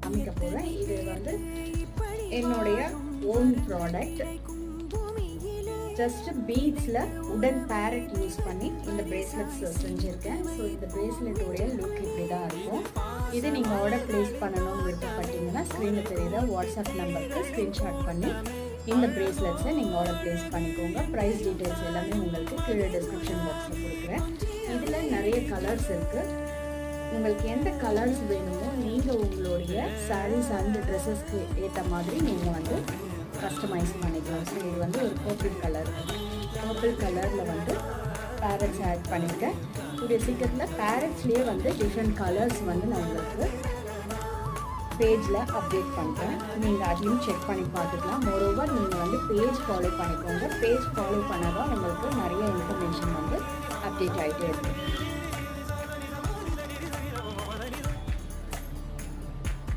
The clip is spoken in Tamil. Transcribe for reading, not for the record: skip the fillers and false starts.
காமிக்க போகிறேன். இது வந்து என்னுடைய ஓன் ப்ராடக்ட். ஜஸ்ட் பீட்ஸில் உடன் பேரட் யூஸ் பண்ணி இந்த பிரேஸ்லெட்ஸ் செஞ்சுருக்கேன். ஸோ இந்த பிரேஸ்லெட்டோடைய லுக் இப்படி தான் இருக்கும். இது நீங்கள் ஆர்டர் ப்ளேஸ் பண்ணணும்னு விருப்பப்பட்டீங்கன்னா ஸ்க்ரீனில் தெரியுத வாட்ஸ்அப் நம்பருக்கு ஸ்க்ரீன்ஷாட் பண்ணி இந்த பிரேஸ்லெட்ஸை நீங்கள் ஆர்டர் ப்ளேஸ் பண்ணிக்கோங்க. ப்ரைஸ் டீட்டெயில்ஸ் எல்லாமே உங்களுக்கு கீழே டிஸ்கிரிப்ஷன் பாக்ஸில் கொடுக்குறேன். இதில் நிறைய கலர்ஸ் இருக்குது. உங்களுக்கு எந்த கலர்ஸ் வேணுமோ நீங்கள் உங்களுடைய சாரீஸ் அண்ட் ட்ரெஸ்ஸஸ்க்கு ஏற்ற மாதிரி நீங்கள் வந்து கஸ்டமைஸ் பண்ணிக்கலாம். ஸோ இது வந்து ஒரு பர்பிள் கலரில் வந்து பேரட்ஸ் ஆட் பண்ணியிருக்கேன். கூடிய சீக்கிரத்தில் பேரட்ஸ்லேயே வந்து டிஃப்ரெண்ட் கலர்ஸ் வந்து நான் உங்களுக்கு பேஜில் அப்டேட் பண்ணுறேன். நீங்கள் அதையும் செக் பண்ணி பார்த்துக்கலாம். மோரோவர் நீங்கள் வந்து பேஜ் ஃபாலோ பண்ணிக்கோங்க. பேஜ் ஃபாலோ பண்ணால் தான் உங்களுக்கு நிறைய இன்ஃபர்மேஷன் வந்து அப்டேட் ஆகிட்டே இருக்கும்.